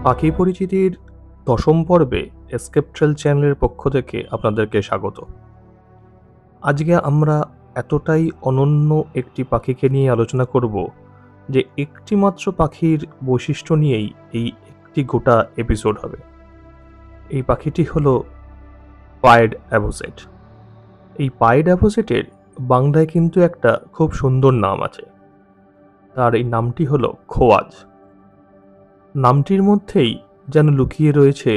পাখি পরিচিতির দশম পর্বে এসকেপ ট্রেল চ্যানেলের পক্ষ থেকে আপনাদেরকে স্বাগত। আজকে আমরা এতটাই অনন্য একটি পাখিকে নিয়ে আলোচনা করব যে একটি মাত্র পাখির বৈশিষ্ট্য নিয়েই এই একটি গোটা এপিসোড হবে। এই পাখিটি হলো পায়েড অ্যাভোসেট। এই পায়েড অ্যাভোসেটের বাংলায় কিন্তু একটা খুব সুন্দর নাম আছে। তার এই নামটি হলো খোয়াজ। নামটির মধ্যেই যেন লুকিয়ে রয়েছে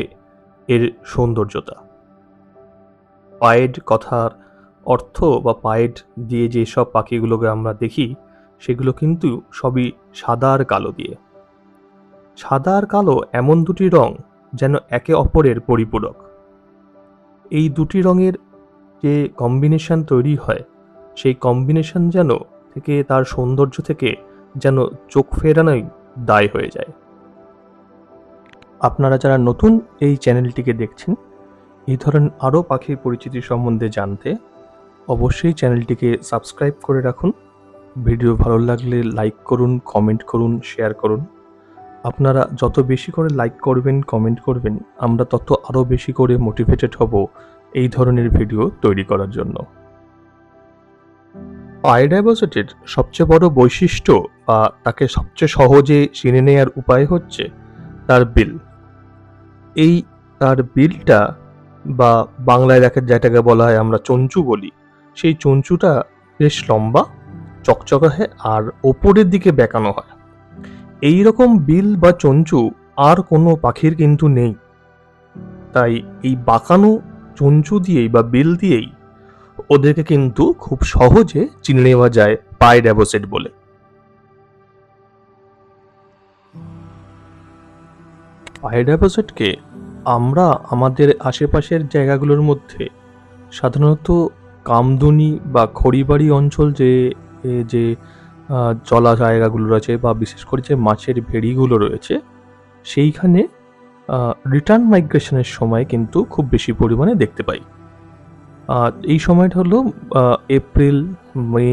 এর সৌন্দর্যতা। পায়েড কথার অর্থ বা পায়েড দিয়ে যেসব পাখিগুলোকে আমরা দেখি সেগুলো কিন্তু সবই সাদা আর কালো দিয়ে। সাদা আর কালো এমন দুটি রং যেন একে অপরের পরিপূরক। এই দুটি রঙের যে কম্বিনেশন তৈরি হয় সেই কম্বিনেশন যেন থেকে তার সৌন্দর্য থেকে যেন চোখ ফেরানোই দায় হয়ে যায়। আপনারা যারা নতুন এই চ্যানেলটিকে দেখছেন, এই ধরনের আরও পাখির পরিচিতি সম্বন্ধে জানতে অবশ্যই চ্যানেলটিকে সাবস্ক্রাইব করে রাখুন। ভিডিও ভালো লাগলে লাইক করুন, কমেন্ট করুন, শেয়ার করুন। আপনারা যত বেশি করে লাইক করবেন, কমেন্ট করবেন, আমরা তত আরও বেশি করে মোটিভেটেড হব এই ধরনের ভিডিও তৈরি করার জন্য। পায়েড অ্যাভোসেটের সবচেয়ে বড় বৈশিষ্ট্য বা তাকে সবচেয়ে সহজে চিনে নেওয়ার উপায় হচ্ছে তার বিল। এই তার বিলটা বা বাংলায় যেটাকে বলা হয় আমরা চঞ্চু বলি, সেই চঞ্চুটা বেশ লম্বা, চকচকে আর ওপরের দিকে বেঁকানো হয়। এই রকম বিল বা চঞ্চু আর কোনো পাখির কিন্তু নেই। তাই এই বাঁকানো চঞ্চু দিয়েই বা বিল দিয়েই ওদেরকে কিন্তু খুব সহজে চিনে নেওয়া যায় পায়েড অ্যাভোসেট বলে। পায়েড অ্যাভোসেটকে আমরা আমাদের আশেপাশের জায়গাগুলোর মধ্যে সাধারণত কামদুনি বা খড়িবাড়ি অঞ্চল যে যে জলা জায়গাগুলো রয়েছে বা বিশেষ করে যে মাছের ভেড়িগুলো রয়েছে সেইখানে রিটার্ন মাইগ্রেশনের সময় কিন্তু খুব বেশি পরিমাণে দেখতে পাই। এই সময়টা হলো এপ্রিল, মে,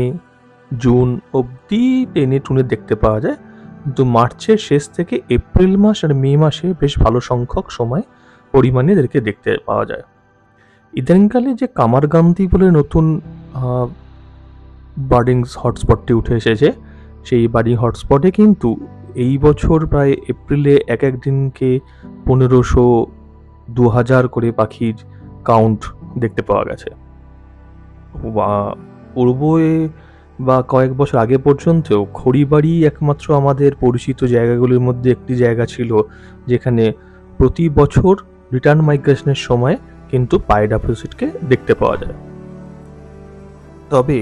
জুন অবধি টেনে টুনে দেখতে পাওয়া যায়, কিন্তু মার্চের শেষ থেকে এপ্রিল মাস আর মে মাসে বেশ ভালো সংখ্যক সময় পরিমাণে এদেরকে দেখতে পাওয়া যায়। ইদানিংকালে যে কামারগান্দি বলে নতুন বার্ডিং হটস্পটটি উঠে এসেছে, সেই বার্ডিং হটস্পটে কিন্তু এই বছর প্রায় এপ্রিলে এক দিনকে 1500, 2000 করে পাখির কাউন্ট দেখতে পাওয়া গেছে। পূর্বে বা কয়েক বছর আগে পর্যন্তও খড়িবাড়ি একমাত্র আমাদের পরিচিত জায়গাগুলির মধ্যে একটি জায়গা ছিল যেখানে প্রতি বছর রিটার্ন মাইগ্রেশনের সময় কিন্তু পায়েড অ্যাভোসেটকে দেখতে পাওয়া যায়। তবে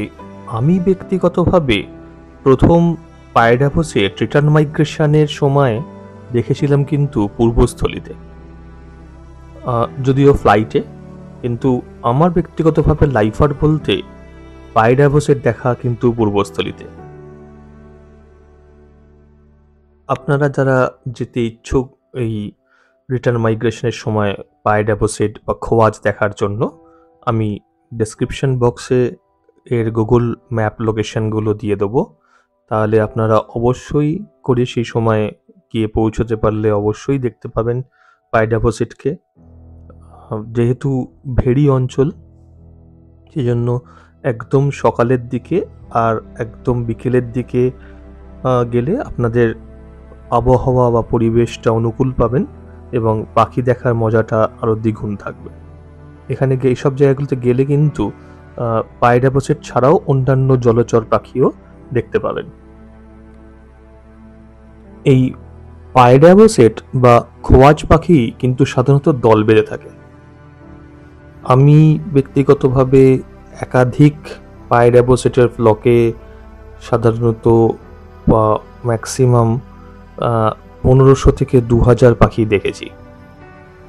আমি ব্যক্তিগতভাবে প্রথম পায়েড অ্যাভোসেট রিটার্ন মাইগ্রেশনের সময় দেখেছিলাম কিন্তু পূর্বস্থলীতে, যদিও ফ্লাইটে, কিন্তু আমার ব্যক্তিগতভাবে লাইফার বলতে পায়েড অ্যাভোসেট দেখা কিন্তু পূর্বস্থলীতে। আপনারা যারা যেতে ইচ্ছুক এই রিটার্ন মাইগ্রেশনের সময় পায়েড অ্যাভোসেট বা খোয়াজ দেখার জন্য, আমি ডেসক্রিপশন বক্সে এর গুগল ম্যাপ লোকেশনগুলো দিয়ে দেবো। তাহলে আপনারা অবশ্যই করে সেই সময় গিয়ে পৌঁছতে পারলে অবশ্যই দেখতে পাবেন পায়েড অ্যাভোসেটকে। যেহেতু ভেড়ি অঞ্চল, সেই জন্য একদম সকালের দিকে আর একদম বিকেলের দিকে গেলে আপনাদের আবহাওয়া বা পরিবেশটা অনুকূল পাবেন এবং পাখি দেখার মজাটা আরও দ্বিগুণ থাকবে। এখানে এইসব জায়গাগুলোতে গেলে কিন্তু পায়েড অ্যাভোসেট ছাড়াও অন্যান্য জলচর পাখিও দেখতে পাবেন। এই পায়েড অ্যাভোসেট বা খোয়াজ পাখি কিন্তু সাধারণত দল বেঁধে থাকে। আমি ব্যক্তিগতভাবে একাধিক পায়েড অ্যাভোসেটের ফ্লকে সাধারণত বা ম্যাক্সিমাম 1500 থেকে 2000 পাখি দেখেছি।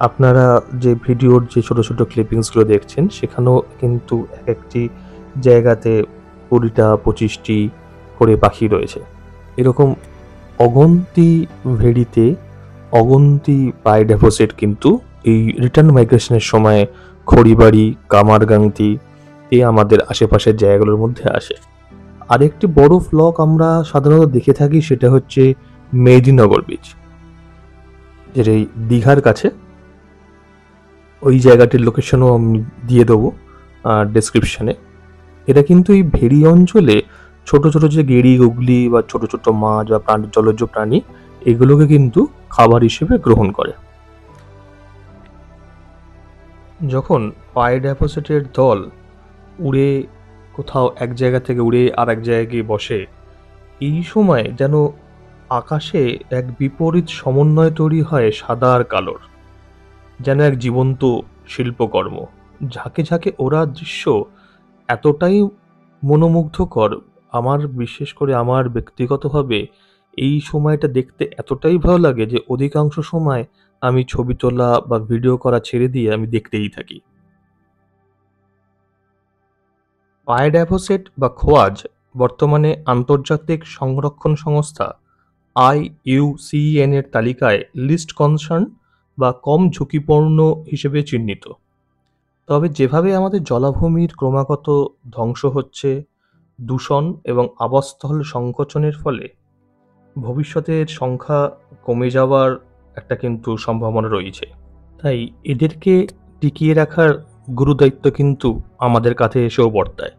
আপনারা যে ভিডিওর যে ছোট ছোট ক্লিপিংসগুলো দেখছেন সেখানেও কিন্তু এক একটি জায়গাতে 20টা 25টি করে পাখি রয়েছে। এরকম অগন্তি ভেড়িতে অগন্তি পায়েড অ্যাভোসেট কিন্তু এই রিটার্ন মাইগ্রেশনের সময় খড়িবাড়ি, কামারগান্তি আমাদের আশেপাশের জায়গাগুলোর মধ্যে আসে। আরেকটি বড় ফ্লক আমরা সাধারণত দেখে থাকি, সেটা হচ্ছে মেদিনীনগর বিচ। যে এই দীঘার কাছে, ওই জায়গাটির লোকেশনও আমি দিয়ে দেবো ডেসক্রিপশানে। এটা কিন্তু এই ভেড়ি অঞ্চলে ছোট ছোট যে গেড়ি গুগলি বা ছোট ছোট মাছ বা জলজ প্রাণী, এগুলোকে কিন্তু খাবার হিসেবে গ্রহণ করে। যখন পায়ডাপোসেটের দল উড়ে কোথাও এক জায়গা থেকে উড়ে আর এক জায়গায় গিয়ে বসে, এই সময় যেন আকাশে এক বিপরীত সমন্বয় তৈরি হয় সাদা আর কালোর, যেন এক জীবন্ত শিল্পকর্ম। ঝাঁকে ঝাঁকে ওরা দৃশ্য এতটাই মনোমুগ্ধকর, আমার বিশেষ করে আমার ব্যক্তিগতভাবে এই সময়টা দেখতে এতটাই ভালো লাগে যে অধিকাংশ সময় আমি ছবি তোলা বা ভিডিও করা ছেড়ে দিয়ে আমি দেখতেই থাকি। পায়ডাপোসেট বা খোয়াজ বর্তমানে আন্তর্জাতিক সংরক্ষণ সংস্থা IUCN এর তালিকায় লিস্ট কনসার্ন বা কম ঝুঁকিপূর্ণ হিসেবে চিহ্নিত। তবে যেভাবে আমাদের জলাভূমির ক্রমাগত ধ্বংস হচ্ছে, দূষণ এবং আবাসস্থল সংকোচনের ফলে ভবিষ্যতে এর সংখ্যা কমে যাওয়ার একটা কিন্তু সম্ভাবনা রয়েছে। তাই এদেরকে টিকিয়ে রাখার গুরুদায়িত্ব কিন্তু আমাদের কাছে এসেও বর্তায়।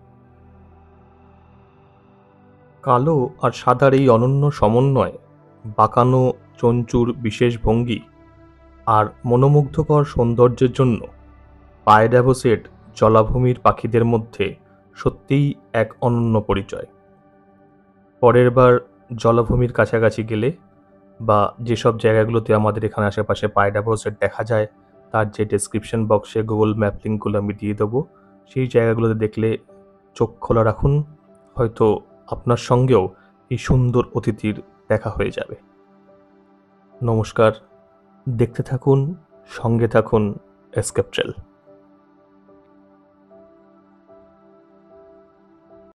কালো আর সাদার এই অনন্য সমন্বয়, বাঁকানো চঞ্চুর বিশেষ ভঙ্গি আর মনোমুগ্ধকর সৌন্দর্যের জন্য পায়ডাপোসেট জলাভূমির পাখিদের মধ্যে সত্যিই এক অনন্য পরিচয়। পরের বার জলাভূমির কাছাকাছি গেলে বা যেসব জায়গাগুলোতে আমাদের এখানে আশেপাশে পায়ডাপোসেট দেখা যায়, তার যে ডেসক্রিপশন বক্সে গুগল ম্যাপ লিঙ্কগুলো আমি দিয়ে দেবো, সেই জায়গাগুলোতে দেখলে চোখ খোলা রাখুন, হয়তো আপনার সঙ্গেও এই সুন্দর অতিথির দেখা হয়ে যাবে। নমস্কার, দেখতে থাকুন, সঙ্গে থাকুন এসকেপ ট্রেল।